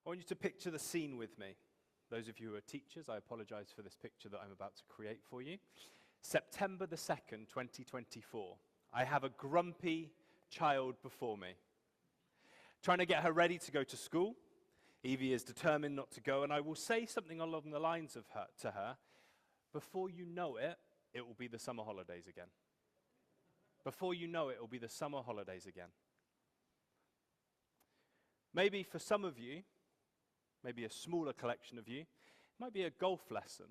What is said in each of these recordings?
I want you to picture the scene with me. Those of you who are teachers, I apologize for this picture that I'm about to create for you. September the 2nd, 2024. I have a grumpy child before me. Trying to get her ready to go to school. Evie is determined not to go, and I will say something along the lines of to her. Before you know it, it will be the summer holidays again. Before you know it, it will be the summer holidays again. Maybe for some of you, maybe a smaller collection of you, it might be a golf lesson.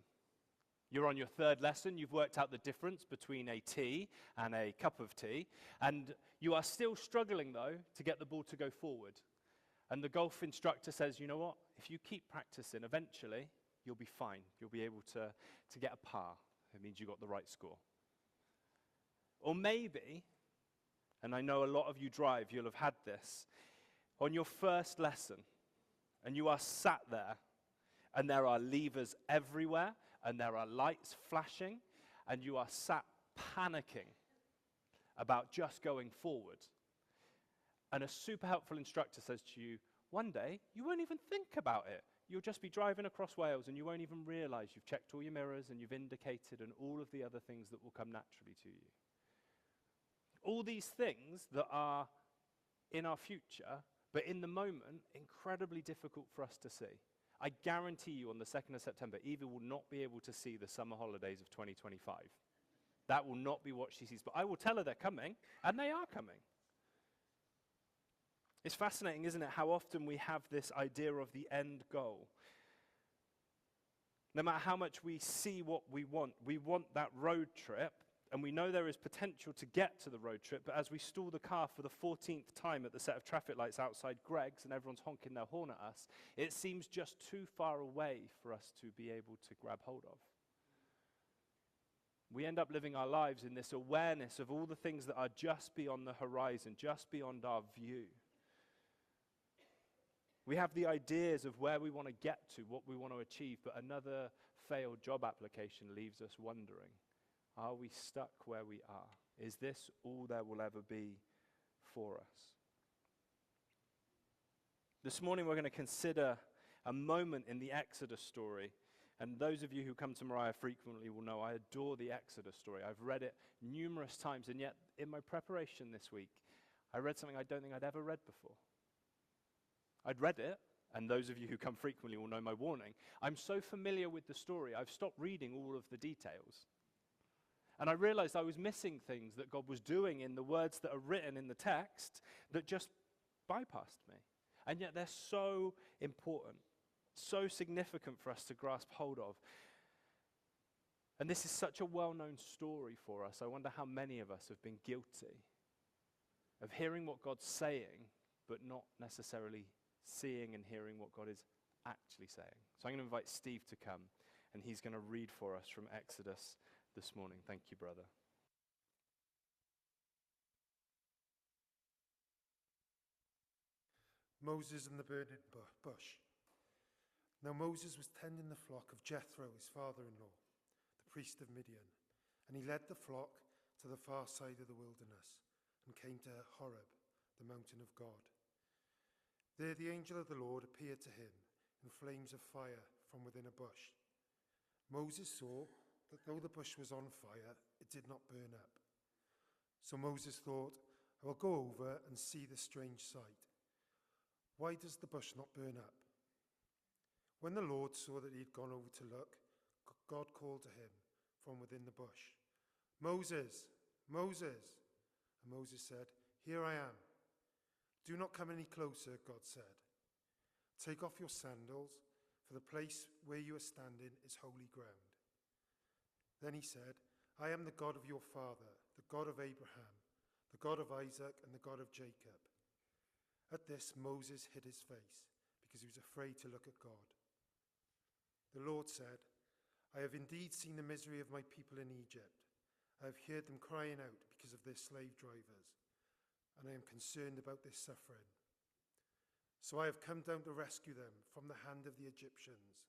You're on your third lesson, you've worked out the difference between a tee and a cup of tea, and you are still struggling, though, to get the ball to go forward. And the golf instructor says, you know what, if you keep practicing, eventually you'll be fine. You'll be able to get a par. It means you got the right score. Or maybe, and I know a lot of you drive, you'll have had this, on your first lesson, and you are sat there, and there are levers everywhere, and there are lights flashing, and you are sat panicking about just going forward. And a super helpful instructor says to you, one day, you won't even think about it. You'll just be driving across Wales, and you won't even realize you've checked all your mirrors, and you've indicated, and all of the other things that will come naturally to you. All these things that are in our future, but in the moment, incredibly difficult for us to see. I guarantee you on the 2nd of September, Eva will not be able to see the summer holidays of 2025. That will not be what she sees. But I will tell her they're coming, and they are coming. It's fascinating, isn't it, how often we have this idea of the end goal. No matter how much we see what we want that road trip, and we know there is potential to get to the road trip, but as we stall the car for the 14th time at the set of traffic lights outside Greg's and everyone's honking their horn at us, it seems just too far away for us to be able to grab hold of. We end up living our lives in this awareness of all the things that are just beyond the horizon, just beyond our view. We have the ideas of where we want to get to, what we want to achieve, but another failed job application leaves us wondering, are we stuck where we are? Is this all there will ever be for us? This morning we're going to consider a moment in the Exodus story. And those of you who come to Moriah frequently will know I adore the Exodus story. I've read it numerous times, and yet in my preparation this week, I read something I don't think I'd ever read before. I'd read it, and those of you who come frequently will know my warning. I'm so familiar with the story, I've stopped reading all of the details. And I realized I was missing things that God was doing in the words that are written in the text that just bypassed me. And yet they're so important, so significant for us to grasp hold of. And this is such a well-known story for us. I wonder how many of us have been guilty of hearing what God's saying, but not necessarily seeing and hearing what God is actually saying. So I'm going to invite Steve to come, and he's going to read for us from Exodus this morning. Thank you, brother. Moses and the burning bush. Now Moses was tending the flock of Jethro, his father-in-law, the priest of Midian, and he led the flock to the far side of the wilderness and came to Horeb, the mountain of God. There the angel of the Lord appeared to him in flames of fire from within a bush. Moses saw that though the bush was on fire, it did not burn up. So Moses thought, I will go over and see the strange sight. Why does the bush not burn up? When the Lord saw that he had gone over to look, God called to him from within the bush, Moses, Moses. And Moses said, Here I am. Do not come any closer, God said. Take off your sandals, for the place where you are standing is holy ground. Then he said, I am the God of your father, the God of Abraham, the God of Isaac, and the God of Jacob. At this, Moses hid his face, because he was afraid to look at God. The Lord said, I have indeed seen the misery of my people in Egypt. I have heard them crying out because of their slave drivers, and I am concerned about their suffering. So I have come down to rescue them from the hand of the Egyptians,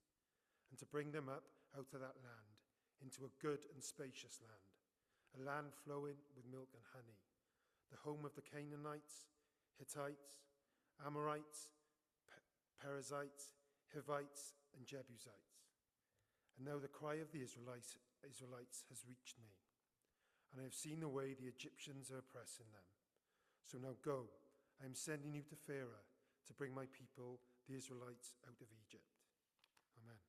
and to bring them up out of that land, into a good and spacious land, a land flowing with milk and honey, the home of the Canaanites, Hittites, Amorites, Perizzites, Hivites, and Jebusites. And now the cry of the Israelites has reached me, and I have seen the way the Egyptians are oppressing them. So now go, I am sending you to Pharaoh to bring my people, the Israelites, out of Egypt. Amen.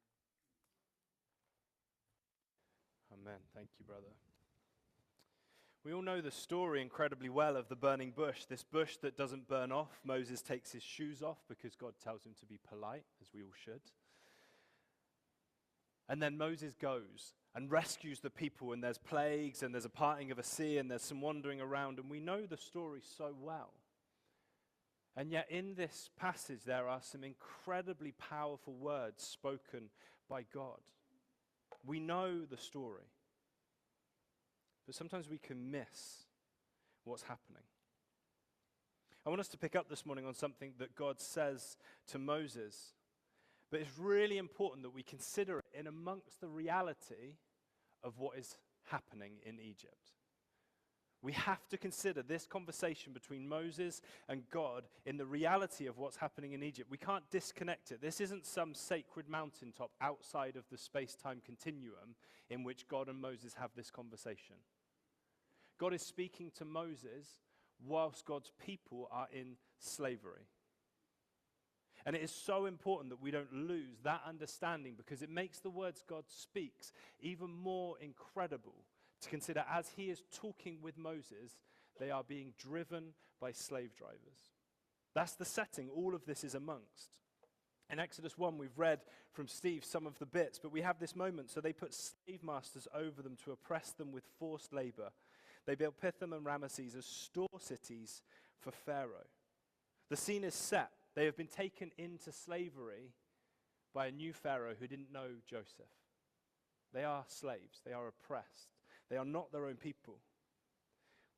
Amen. Thank you, brother. We all know the story incredibly well of the burning bush, this bush that doesn't burn off. Moses takes his shoes off because God tells him to be polite, as we all should. And then Moses goes and rescues the people, and there's plagues, and there's a parting of a sea, and there's some wandering around, and we know the story so well. And yet in this passage there are some incredibly powerful words spoken by God. We know the story, but sometimes we can miss what's happening. I want us to pick up this morning on something that God says to Moses, but it's really important that we consider it in amongst the reality of what is happening in Egypt. We have to consider this conversation between Moses and God in the reality of what's happening in Egypt. We can't disconnect it. This isn't some sacred mountaintop outside of the space-time continuum in which God and Moses have this conversation. God is speaking to Moses whilst God's people are in slavery. And it is so important that we don't lose that understanding, because it makes the words God speaks even more incredible to consider. As he is talking with Moses, they are being driven by slave drivers. That's the setting all of this is amongst. In Exodus 1, we've read from Steve some of the bits, but we have this moment. So they put slave masters over them to oppress them with forced labor. They built Pithom and Ramesses as store cities for Pharaoh. The scene is set. They have been taken into slavery by a new Pharaoh who didn't know Joseph. They are slaves. They are oppressed. They are not their own people.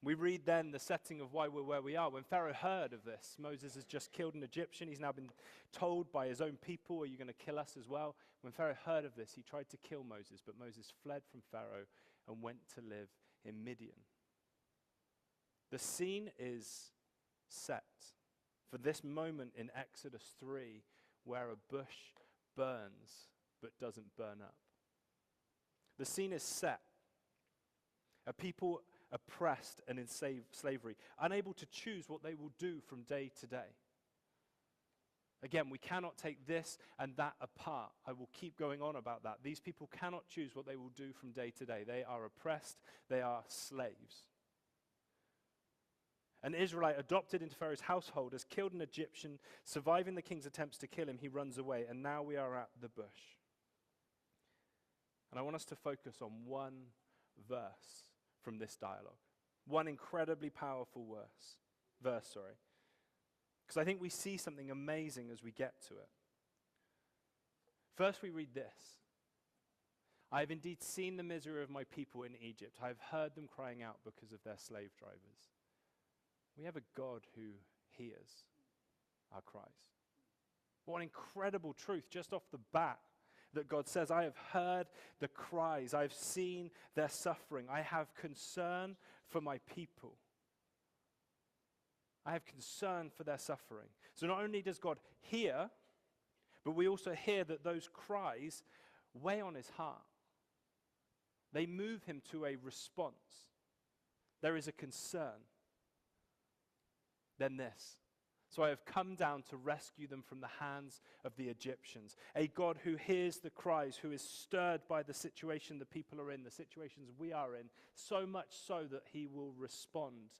We read then the setting of why we're where we are. When Pharaoh heard of this, Moses has just killed an Egyptian. He's now been told by his own people, are you going to kill us as well? When Pharaoh heard of this, he tried to kill Moses, but Moses fled from Pharaoh and went to live in Midian. The scene is set for this moment in Exodus 3 where a bush burns but doesn't burn up. The scene is set. A people oppressed and in slavery, unable to choose what they will do from day to day. Again, we cannot take this and that apart. I will keep going on about that. These people cannot choose what they will do from day to day. They are oppressed. They are slaves. An Israelite adopted into Pharaoh's household has killed an Egyptian, surviving the king's attempts to kill him. He runs away, and now we are at the bush. And I want us to focus on one verse from this dialogue. One incredibly powerful verse, because I think we see something amazing as we get to it. First we read this. I have indeed seen the misery of my people in Egypt. I have heard them crying out because of their slave drivers. We have a God who hears our cries. What an incredible truth just off the bat, that God says, I have heard the cries. I have seen their suffering. I have concern for my people. I have concern for their suffering. So not only does God hear, but we also hear that those cries weigh on his heart. They move him to a response. There is a concern. Then this. So I have come down to rescue them from the hands of the Egyptians. A God who hears the cries, who is stirred by the situation the people are in, the situations we are in, so much so that he will respond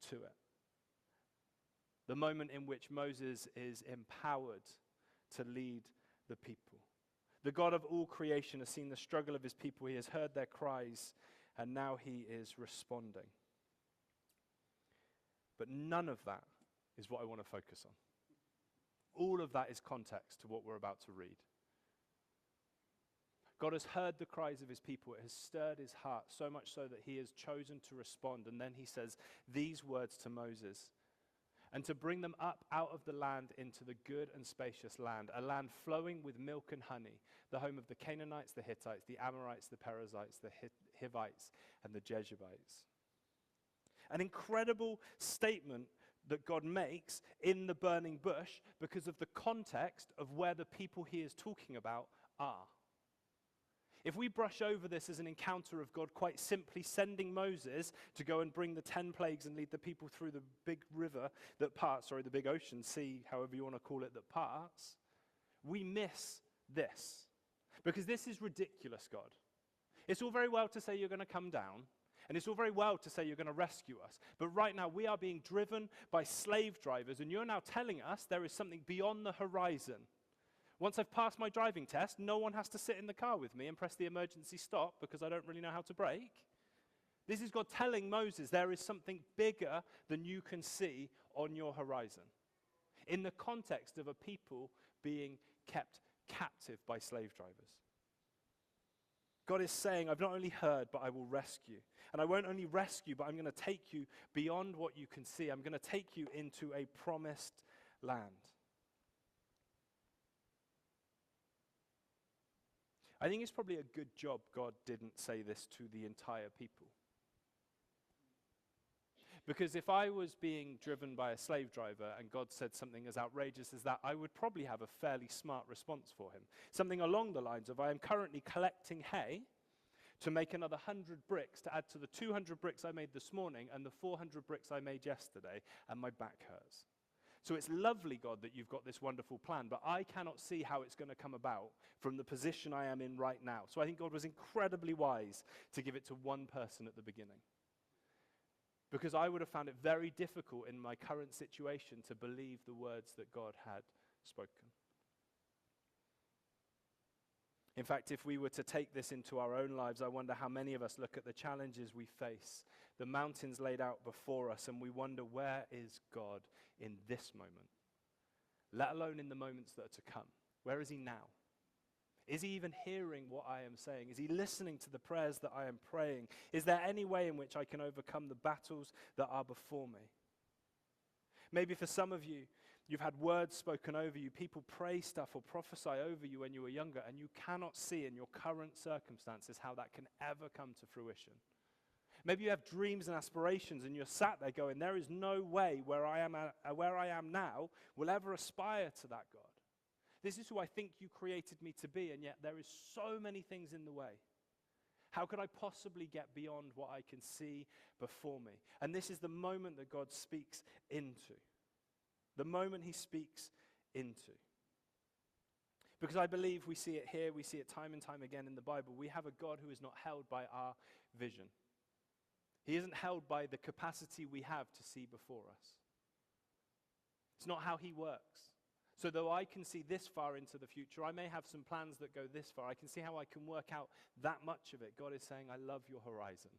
to it. The moment in which Moses is empowered to lead the people. The God of all creation has seen the struggle of his people. He has heard their cries, and now he is responding. But none of that is what I want to focus on. All of that is context to what we're about to read. God has heard the cries of his people. It has stirred his heart, so much so that he has chosen to respond. And then he says these words to Moses, and to bring them up out of the land into the good and spacious land, a land flowing with milk and honey, the home of the Canaanites, the Hittites, the Amorites, the Perizzites, the Hivites, and the Jebusites. An incredible statement that God makes in the burning bush because of the context of where the people he is talking about are. If we brush over this as an encounter of God quite simply sending Moses to go and bring the 10 plagues and lead the people through the big river that parts, the big ocean, sea, however you want to call it, that parts, we miss this. Because this is ridiculous, God. It's all very well to say you're going to come down, and it's all very well to say you're going to rescue us, but right now we are being driven by slave drivers, and you're now telling us there is something beyond the horizon. Once I've passed my driving test, no one has to sit in the car with me and press the emergency stop because I don't really know how to brake. This is God telling Moses there is something bigger than you can see on your horizon. In the context of a people being kept captive by slave drivers. God is saying, I've not only heard, but I will rescue. And I won't only rescue, but I'm going to take you beyond what you can see. I'm going to take you into a promised land. I think it's probably a good job God didn't say this to the entire people. Because if I was being driven by a slave driver and God said something as outrageous as that, I would probably have a fairly smart response for him. Something along the lines of, I am currently collecting hay to make another 100 bricks to add to the 200 bricks I made this morning and the 400 bricks I made yesterday, and my back hurts. So it's lovely, God, that you've got this wonderful plan, but I cannot see how it's going to come about from the position I am in right now. So I think God was incredibly wise to give it to one person at the beginning. Because I would have found it very difficult in my current situation to believe the words that God had spoken. In fact, if we were to take this into our own lives, I wonder how many of us look at the challenges we face, the mountains laid out before us, and we wonder, where is God in this moment? Let alone in the moments that are to come. Where is he now? Is he even hearing what I am saying? Is he listening to the prayers that I am praying? Is there any way in which I can overcome the battles that are before me? Maybe for some of you, you've had words spoken over you. People pray stuff or prophesy over you when you were younger, and you cannot see in your current circumstances how that can ever come to fruition. Maybe you have dreams and aspirations, and you're sat there going, there is no way where I am now will ever aspire to that, God. This is who I think you created me to be, and yet there is so many things in the way. How could I possibly get beyond what I can see before me? And this is the moment that God speaks into. The moment he speaks into. Because I believe we see it here, we see it time and time again in the Bible. We have a God who is not held by our vision. He isn't held by the capacity we have to see before us. It's not how he works. So though I can see this far into the future, I may have some plans that go this far. I can see how I can work out that much of it. God is saying, I love your horizon,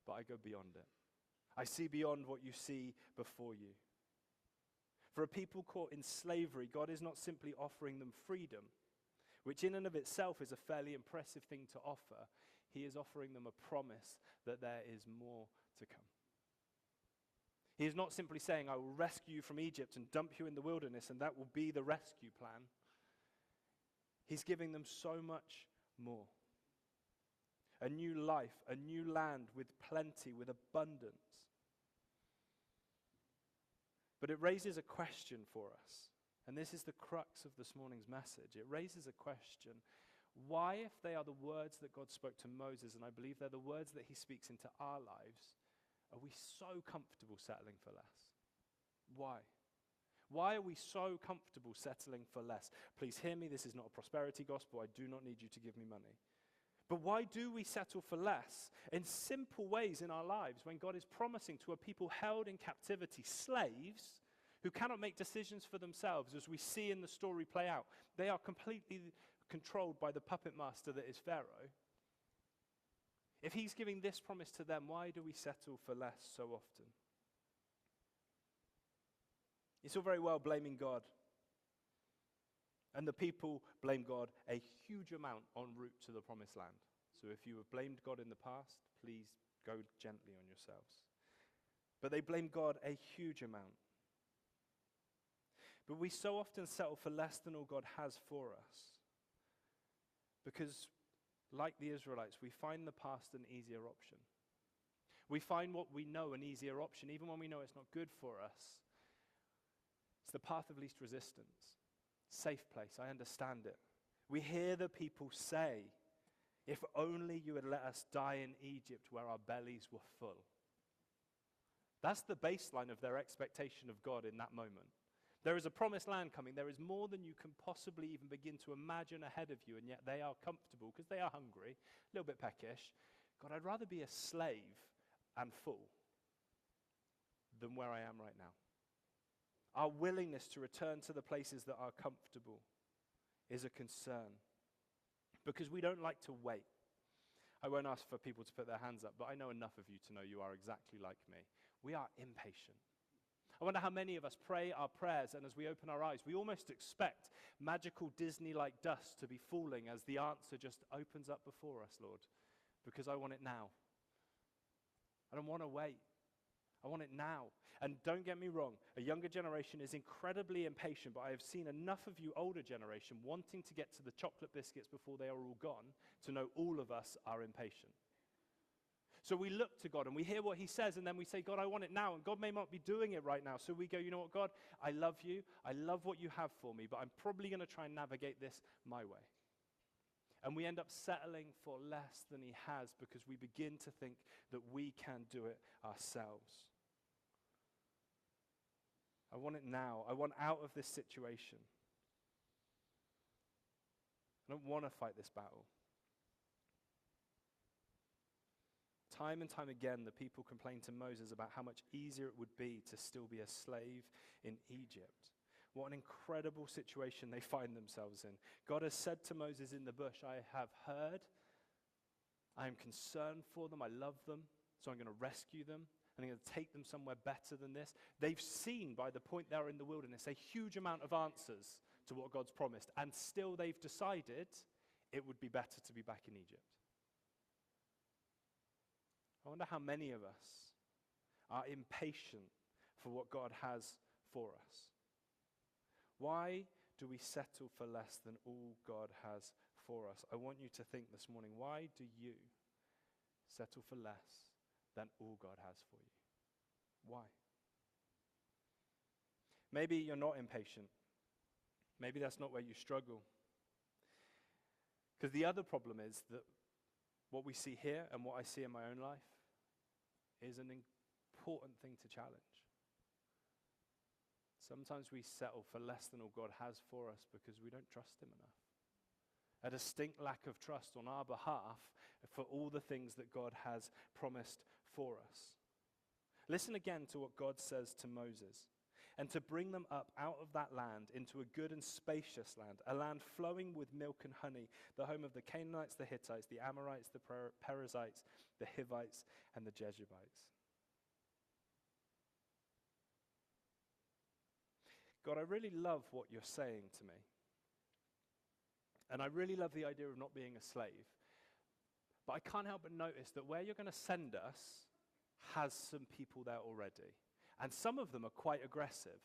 but I go beyond it. I see beyond what you see before you. For a people caught in slavery, God is not simply offering them freedom, which in and of itself is a fairly impressive thing to offer. He is offering them a promise that there is more to come. He is not simply saying, I will rescue you from Egypt and dump you in the wilderness, and that will be the rescue plan. He's giving them so much more. A new life, a new land with plenty, with abundance. But it raises a question for us, and this is the crux of this morning's message. It raises a question. Why, if they are the words that God spoke to Moses, and I believe they're the words that he speaks into our lives, are we so comfortable settling for less? Why? Why are we so comfortable settling for less? Please hear me, this is not a prosperity gospel. I do not need you to give me money. But why do we settle for less in simple ways in our lives when God is promising to a people held in captivity, slaves who cannot make decisions for themselves, as we see in the story play out? They are completely controlled by the puppet master that is Pharaoh. If he's giving this promise to them, why do we settle for less so often? It's all very well blaming God. And the people blame God a huge amount en route to the promised land. So if you have blamed God in the past, please go gently on yourselves. But they blame God a huge amount. But we so often settle for less than all God has for us. Because like the Israelites, we find the past an easier option. We find what we know an easier option, even when we know it's not good for us. It's the path of least resistance. Safe place, I understand it. We hear the people say, if only you had let us die in Egypt where our bellies were full. That's the baseline of their expectation of God in that moment. There is a promised land coming. There is more than you can possibly even begin to imagine ahead of you, and yet they are comfortable because they are hungry, a little bit peckish. God, I'd rather be a slave and full than where I am right now. Our willingness to return to the places that are comfortable is a concern because we don't like to wait. I won't ask for people to put their hands up, but I know enough of you to know you are exactly like me. We are impatient. I wonder how many of us pray our prayers, and as we open our eyes, we almost expect magical Disney-like dust to be falling as the answer just opens up before us, Lord, because I want it now. I don't want to wait. I want it now. And don't get me wrong, a younger generation is incredibly impatient, but I have seen enough of you older generation wanting to get to the chocolate biscuits before they are all gone to know all of us are impatient. So we look to God and we hear what he says, and then we say, God, I want it now. And God may not be doing it right now. So we go, you know what, God, I love you. I love what you have for me, but I'm probably going to try and navigate this my way. And we end up settling for less than he has because we begin to think that we can do it ourselves. I want it now. I want out of this situation. I don't want to fight this battle. Time and time again, the people complain to Moses about how much easier it would be to still be a slave in Egypt. What an incredible situation they find themselves in. God has said to Moses in the bush, I have heard, I am concerned for them, I love them, so I'm going to rescue them, and I'm going to take them somewhere better than this. They've seen, by the point they're in the wilderness, a huge amount of answers to what God's promised, and still they've decided it would be better to be back in Egypt. I wonder how many of us are impatient for what God has for us. Why do we settle for less than all God has for us? I want you to think this morning, why do you settle for less than all God has for you? Why? Maybe you're not impatient. Maybe that's not where you struggle. Because the other problem is that what we see here and what I see in my own life is an important thing to challenge. Sometimes we settle for less than all God has for us because we don't trust him enough. A distinct lack of trust on our behalf for all the things that God has promised for us. Listen again to what God says to Moses. And to bring them up out of that land into a good and spacious land, a land flowing with milk and honey, the home of the Canaanites, the Hittites, the Amorites, the Perizzites, the Hivites, and the Jebusites. God, I really love what you're saying to me. And I really love the idea of not being a slave. But I can't help but notice that where you're going to send us has some people there already. And some of them are quite aggressive.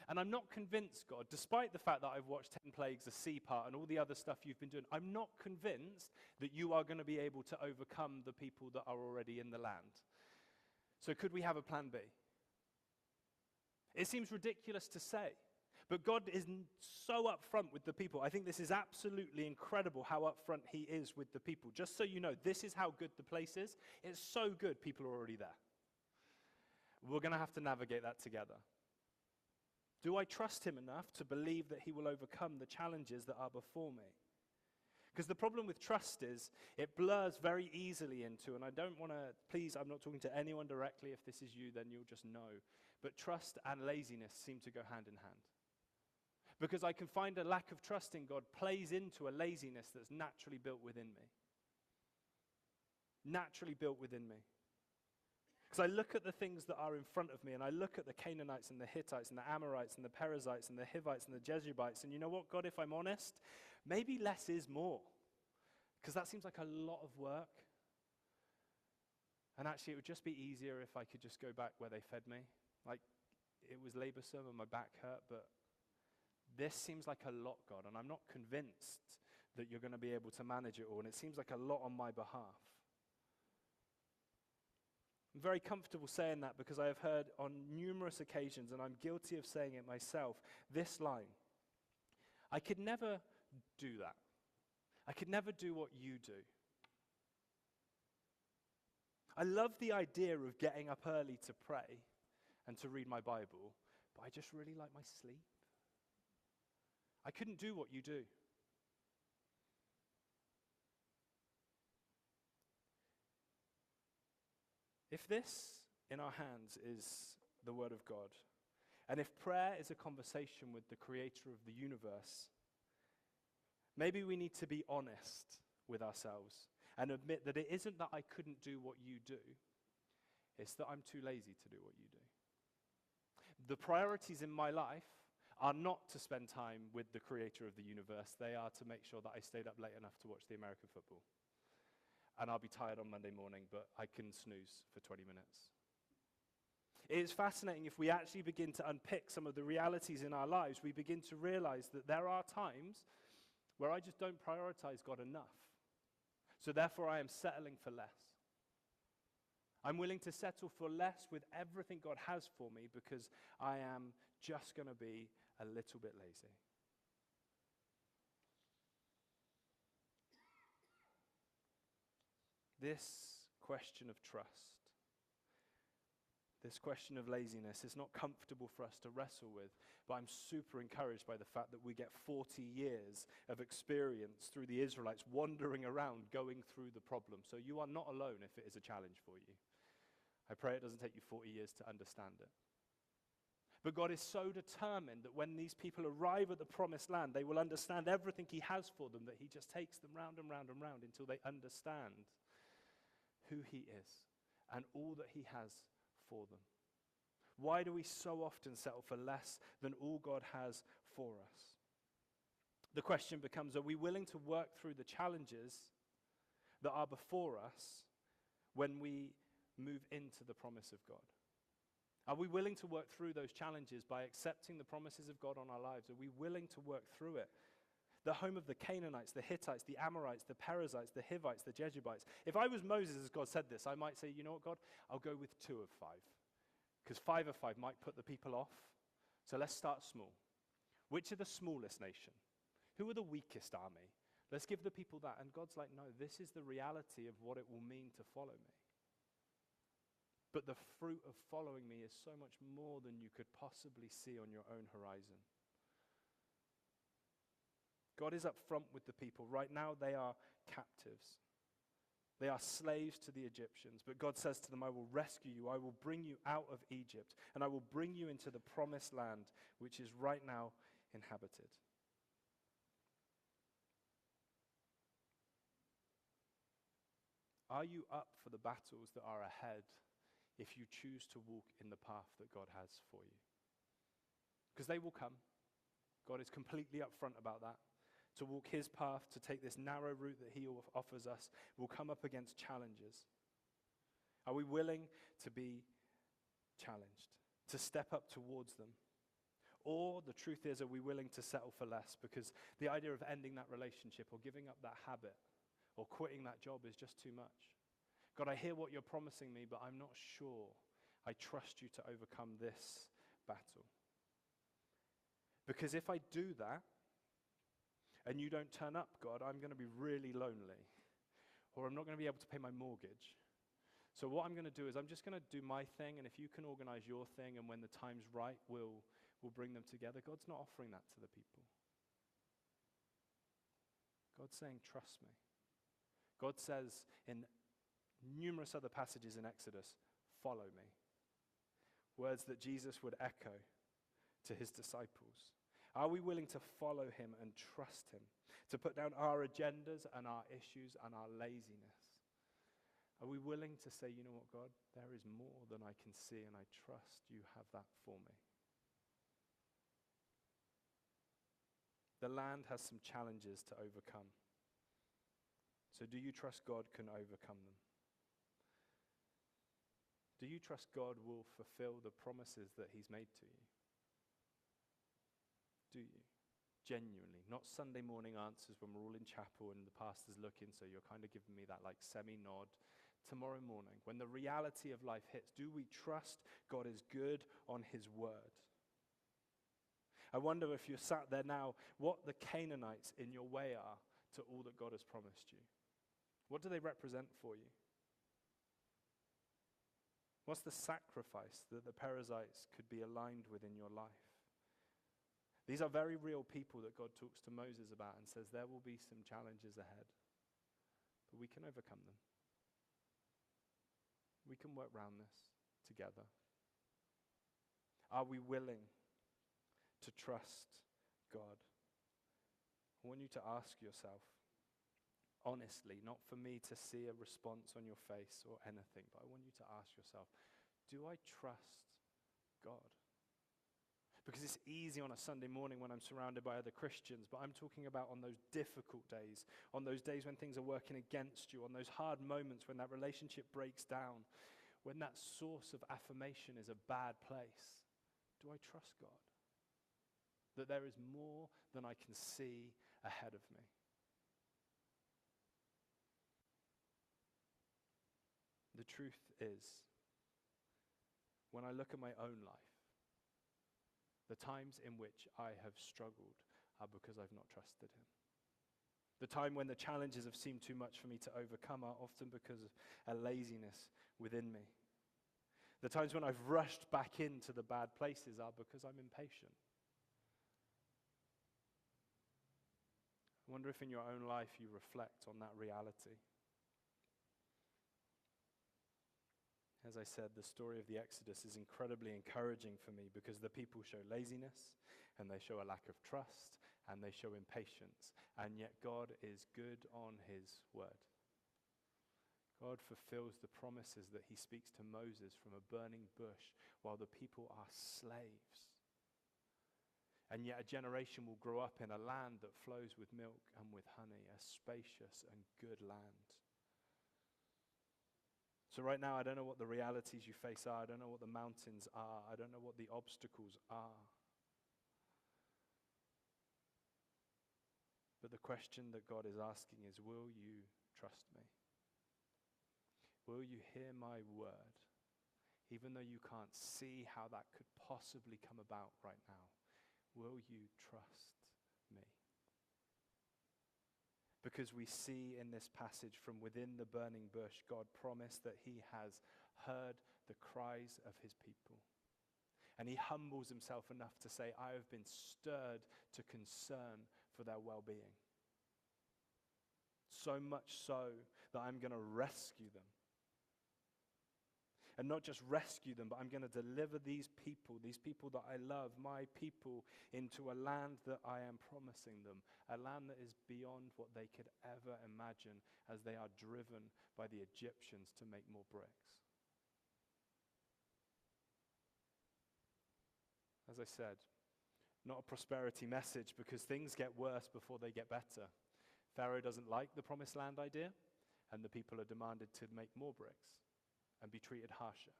And I'm not convinced, God, despite the fact that I've watched 10 Plagues, the Sea Part, and all the other stuff you've been doing, I'm not convinced that you are going to be able to overcome the people that are already in the land. So could we have a plan B? It seems ridiculous to say, but God is so upfront with the people. I think this is absolutely incredible how upfront he is with the people. Just so you know, this is how good the place is. It's so good, people are already there. We're going to have to navigate that together. Do I trust him enough to believe that he will overcome the challenges that are before me? Because the problem with trust is it blurs very easily into, and I don't want to, please, I'm not talking to anyone directly. If this is you, then you'll just know. But trust and laziness seem to go hand in hand. Because I can find a lack of trust in God plays into a laziness that's naturally built within me. Naturally built within me. Because I look at the things that are in front of me, and I look at the Canaanites and the Hittites and the Amorites and the Perizzites and the Hivites and the Jebusites, and you know what, God, if I'm honest, maybe less is more. Because that seems like a lot of work. And actually, it would just be easier if I could just go back where they fed me. Like, it was laborsome and my back hurt, but this seems like a lot, God, and I'm not convinced that you're going to be able to manage it all, and it seems like a lot on my behalf. I'm very comfortable saying that because I have heard on numerous occasions, and I'm guilty of saying it myself, this line: I could never do that. I could never do what you do. I love the idea of getting up early to pray and to read my Bible, but I just really like my sleep. I couldn't do what you do. If this in our hands is the Word of God, and if prayer is a conversation with the Creator of the universe, maybe we need to be honest with ourselves and admit that it isn't that I couldn't do what you do, it's that I'm too lazy to do what you do. The priorities in my life are not to spend time with the Creator of the universe. They are to make sure that I stayed up late enough to watch the American football. And I'll be tired on Monday morning, but I can snooze for 20 minutes. It is fascinating if we actually begin to unpick some of the realities in our lives, we begin to realize that there are times where I just don't prioritize God enough. So therefore I am settling for less. I'm willing to settle for less with everything God has for me because I am just going to be a little bit lazy. This question of trust, this question of laziness is not comfortable for us to wrestle with, but I'm super encouraged by the fact that we get 40 years of experience through the Israelites wandering around going through the problem. So you are not alone if it is a challenge for you. I pray it doesn't take you 40 years to understand it. But God is so determined that when these people arrive at the promised land, they will understand everything he has for them, that he just takes them round and round and round until they understand who he is and all that he has for them. Why do we so often settle for less than all God has for us? The question becomes, are we willing to work through the challenges that are before us when we move into the promise of God? Are we willing to work through those challenges by accepting the promises of God on our lives? Are we willing to work through it? The home of the Canaanites, the Hittites, the Amorites, the Perizzites, the Hivites, the Jebusites. If I was Moses, as God said this, I might say, you know what, God? I'll go with 2 of 5. Because 5 of 5 might put the people off. So let's start small. Which are the smallest nation? Who are the weakest army? Let's give the people that. And God's like, no, this is the reality of what it will mean to follow me. But the fruit of following me is so much more than you could possibly see on your own horizon. God is up front with the people. Right now they are captives. They are slaves to the Egyptians. But God says to them, I will rescue you. I will bring you out of Egypt. And I will bring you into the promised land, which is right now inhabited. Are you up for the battles that are ahead if you choose to walk in the path that God has for you? Because they will come. God is completely upfront about that. To walk his path, to take this narrow route that he offers us, will come up against challenges. Are we willing to be challenged, to step up towards them? Or the truth is, are we willing to settle for less? Because the idea of ending that relationship or giving up that habit or quitting that job is just too much. God, I hear what you're promising me, but I'm not sure I trust you to overcome this battle. Because if I do that, and you don't turn up, God, I'm going to be really lonely. Or I'm not going to be able to pay my mortgage. So what I'm going to do is I'm just going to do my thing, and if you can organize your thing, and when the time's right, we'll bring them together. God's not offering that to the people. God's saying, trust me. God says in numerous other passages in Exodus, follow me. Words that Jesus would echo to his disciples. Are we willing to follow him and trust him? To put down our agendas and our issues and our laziness? Are we willing to say, you know what, God, there is more than I can see, and I trust you have that for me? The land has some challenges to overcome. So do you trust God can overcome them? Do you trust God will fulfill the promises that he's made to you? Do you? Genuinely. Not Sunday morning answers when we're all in chapel and the pastor's looking, so you're kind of giving me that like semi-nod tomorrow morning, when the reality of life hits, do we trust God is good on his word? I wonder if you're sat there now, what the Canaanites in your way are to all that God has promised you. What do they represent for you? What's the sacrifice that the Perizzites could be aligned with in your life? These are very real people that God talks to Moses about and says there will be some challenges ahead, but we can overcome them. We can work around this together. Are we willing to trust God? I want you to ask yourself, honestly, not for me to see a response on your face or anything, but I want you to ask yourself, do I trust God? Because it's easy on a Sunday morning when I'm surrounded by other Christians, but I'm talking about on those difficult days, on those days when things are working against you, on those hard moments when that relationship breaks down, when that source of affirmation is a bad place. Do I trust God? That there is more than I can see ahead of me. The truth is, when I look at my own life, the times in which I have struggled are because I've not trusted him. The time when the challenges have seemed too much for me to overcome are often because of a laziness within me. The times when I've rushed back into the bad places are because I'm impatient. I wonder if in your own life you reflect on that reality. As I said, the story of the Exodus is incredibly encouraging for me because the people show laziness and they show a lack of trust and they show impatience, and yet God is good on his word. God fulfills the promises that he speaks to Moses from a burning bush while the people are slaves. And yet a generation will grow up in a land that flows with milk and with honey, a spacious and good land. So right now, I don't know what the realities you face are. I don't know what the mountains are. I don't know what the obstacles are. But the question that God is asking is, will you trust me? Will you hear my word, even though you can't see how that could possibly come about right now? Will you trust me? Because we see in this passage from within the burning bush, God promised that he has heard the cries of his people. And he humbles himself enough to say, I have been stirred to concern for their well-being. So much so that I'm going to rescue them. And not just rescue them, but I'm going to deliver these people that I love, my people, into a land that I am promising them, a land that is beyond what they could ever imagine as they are driven by the Egyptians to make more bricks. As I said, not a prosperity message because things get worse before they get better. Pharaoh doesn't like the promised land idea, and the people are demanded to make more bricks and be treated harsher.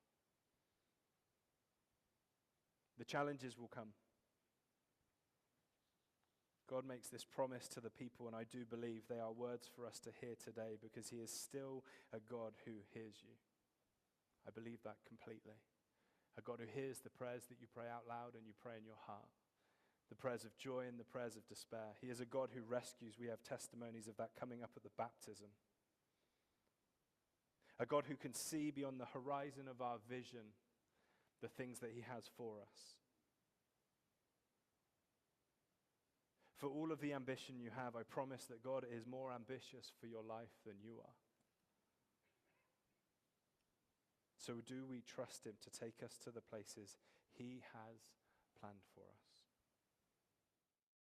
The challenges will come. God makes this promise to the people, and I do believe they are words for us to hear today because he is still a God who hears you. I believe that completely. A God who hears the prayers that you pray out loud and you pray in your heart. The prayers of joy and the prayers of despair. He is a God who rescues. We have testimonies of that coming up at the baptism. A God who can see beyond the horizon of our vision the things that he has for us. For all of the ambition you have, I promise that God is more ambitious for your life than you are. So do we trust him to take us to the places he has planned for us?